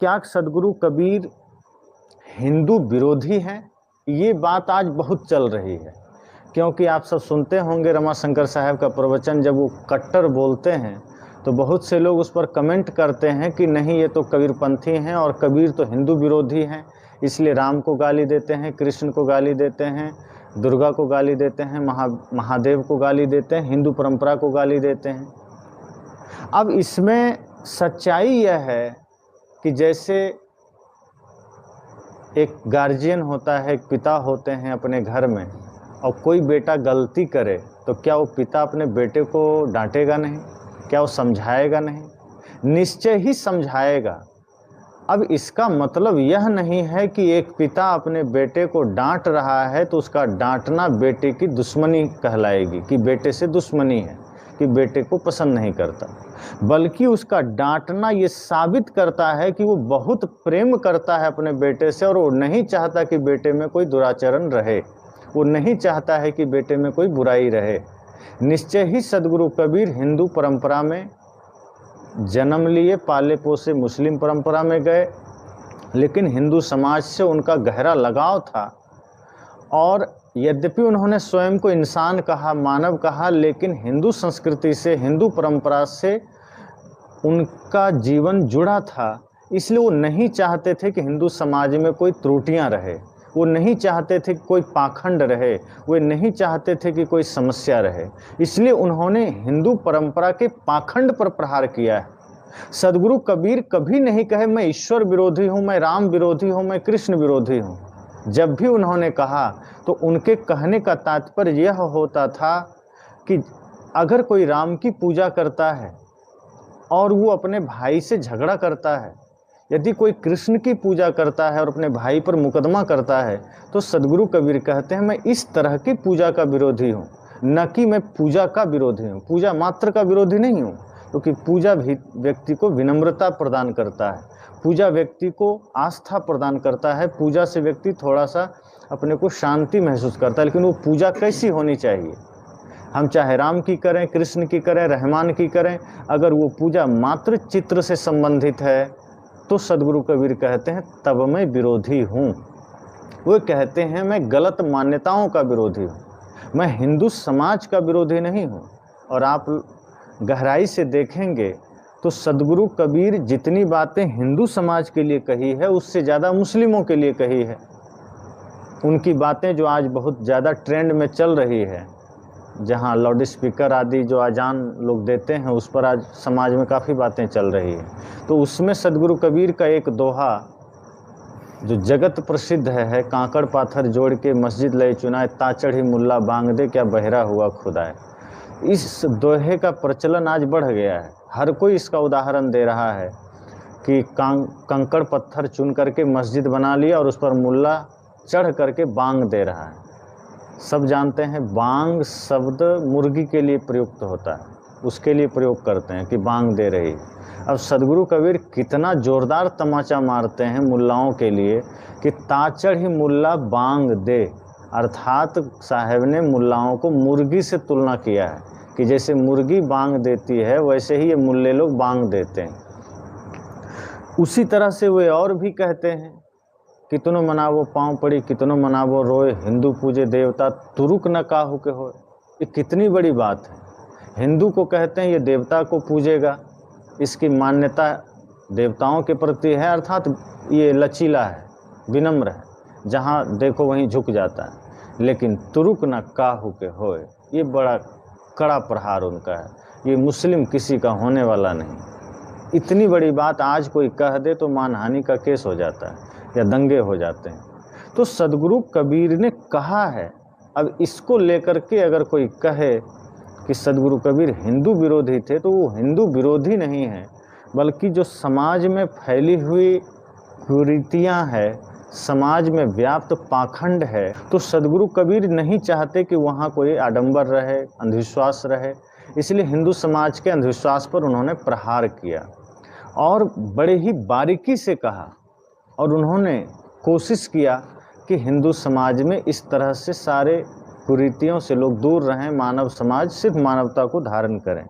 क्या सदगुरु कबीर हिंदू विरोधी हैं? ये बात आज बहुत चल रही है, क्योंकि आप सब सुनते होंगे रमाशंकर साहब का प्रवचन। जब वो कट्टर बोलते हैं तो बहुत से लोग उस पर कमेंट करते हैं कि नहीं, ये तो कबीरपंथी हैं और कबीर तो हिंदू विरोधी हैं, इसलिए राम को गाली देते हैं, कृष्ण को गाली देते हैं, दुर्गा को गाली देते हैं, महादेव को गाली देते हैं, हिंदू परंपरा को गाली देते हैं। अब इसमें सच्चाई यह है कि जैसे एक गार्जियन होता है, एक पिता होते हैं अपने घर में, और कोई बेटा गलती करे तो क्या वो पिता अपने बेटे को डांटेगा नहीं? क्या वो समझाएगा नहीं? निश्चय ही समझाएगा। अब इसका मतलब यह नहीं है कि एक पिता अपने बेटे को डांट रहा है तो उसका डांटना बेटे की दुश्मनी कहलाएगी, कि बेटे से दुश्मनी है, कि बेटे को पसंद नहीं करता, बल्कि उसका डांटना ये साबित करता है कि वो बहुत प्रेम करता है अपने बेटे से और वो नहीं चाहता कि बेटे में कोई दुराचरण रहे, वो नहीं चाहता है कि बेटे में कोई बुराई रहे। निश्चय ही सदगुरु कबीर हिंदू परंपरा में जन्म लिए, पाले पोसे मुस्लिम परंपरा में गए, लेकिन हिंदू समाज से उनका गहरा लगाव था। और यद्यपि उन्होंने स्वयं को इंसान कहा, मानव कहा, लेकिन हिंदू संस्कृति से, हिंदू परंपरा से उनका जीवन जुड़ा था। इसलिए वो नहीं चाहते थे कि हिंदू समाज में कोई त्रुटियां रहे, वो नहीं चाहते थे कि कोई पाखंड रहे, वो नहीं चाहते थे कि कोई समस्या रहे। इसलिए उन्होंने हिंदू परंपरा के पाखंड पर प्रहार किया है। सदगुरु कबीर कभी नहीं कहे मैं ईश्वर विरोधी हूँ, मैं राम विरोधी हूँ, मैं कृष्ण विरोधी हूँ। जब भी उन्होंने कहा तो उनके कहने का तात्पर्य यह होता था कि अगर कोई राम की पूजा करता है और वो अपने भाई से झगड़ा करता है, यदि कोई कृष्ण की पूजा करता है और अपने भाई पर मुकदमा करता है, तो सदगुरु कबीर कहते हैं मैं इस तरह की पूजा का विरोधी हूँ, न कि मैं पूजा का विरोधी हूँ। पूजा मात्र का विरोधी नहीं हूँ, क्योंकि पूजा भी व्यक्ति को विनम्रता प्रदान करता है, पूजा व्यक्ति को आस्था प्रदान करता है, पूजा से व्यक्ति थोड़ा सा अपने को शांति महसूस करता है। लेकिन वो पूजा कैसी होनी चाहिए? हम चाहे राम की करें, कृष्ण की करें, रहमान की करें, अगर वो पूजा मात्र चित्र से संबंधित है तो सदगुरु कबीर कहते हैं तब मैं विरोधी हूँ। वो कहते हैं मैं गलत मान्यताओं का विरोधी हूँ, मैं हिंदू समाज का विरोधी नहीं हूँ। और आप गहराई से देखेंगे तो सदगुरु कबीर जितनी बातें हिंदू समाज के लिए कही है, उससे ज़्यादा मुस्लिमों के लिए कही है। उनकी बातें जो आज बहुत ज़्यादा ट्रेंड में चल रही है, जहाँ लाउड स्पीकर आदि जो अजान लोग देते हैं, उस पर आज समाज में काफ़ी बातें चल रही है। तो उसमें सदगुरु कबीर का एक दोहा जो जगत प्रसिद्ध है, कांकड़ पाथर जोड़ के मस्जिद लय चुनाए, ताचड़ ही मुल्ला बांग दे, क्या बहरा हुआ खुदाए। इस दोहे का प्रचलन आज बढ़ गया है, हर कोई इसका उदाहरण दे रहा है कि कंकड़ पत्थर चुन करके मस्जिद बना लिया और उस पर मुल्ला चढ़ करके बांग दे रहा है। सब जानते हैं बांग शब्द मुर्गी के लिए प्रयुक्त होता है, उसके लिए प्रयोग करते हैं कि बांग दे रही। अब सदगुरु कबीर कितना जोरदार तमाचा मारते हैं मुल्लाओं के लिए कि ताचड़ ही मुल्ला बांग दे, अर्थात साहब ने मुल्लाओं को मुर्गी से तुलना किया है कि जैसे मुर्गी बांग देती है वैसे ही ये मुल्ले लोग बांग देते हैं। उसी तरह से वे और भी कहते हैं कितनों मनावो पाँव पड़ी, कितनों मनावो रोए, हिंदू पूजे देवता तुरुक न काहू के होए। ये कितनी बड़ी बात है। हिंदू को कहते हैं ये देवता को पूजेगा, इसकी मान्यता देवताओं के प्रति है, अर्थात ये लचीला है, विनम्र है, जहाँ देखो वहीं झुक जाता है। लेकिन तुरुक न काहू के होए, ये बड़ा कड़ा प्रहार उनका है, ये मुस्लिम किसी का होने वाला नहीं। इतनी बड़ी बात आज कोई कह दे तो मानहानि का केस हो जाता है या दंगे हो जाते हैं। तो सदगुरु कबीर ने कहा है। अब इसको लेकर के अगर कोई कहे कि सदगुरु कबीर हिंदू विरोधी थे, तो वो हिंदू विरोधी नहीं है, बल्कि जो समाज में फैली हुई कुरीतियाँ है, समाज में व्याप्त पाखंड है, तो सदगुरु कबीर नहीं चाहते कि वहाँ कोई आडंबर रहे, अंधविश्वास रहे। इसलिए हिंदू समाज के अंधविश्वास पर उन्होंने प्रहार किया और बड़े ही बारीकी से कहा, और उन्होंने कोशिश किया कि हिंदू समाज में इस तरह से सारे कुरीतियों से लोग दूर रहें, मानव समाज सिर्फ मानवता को धारण करें।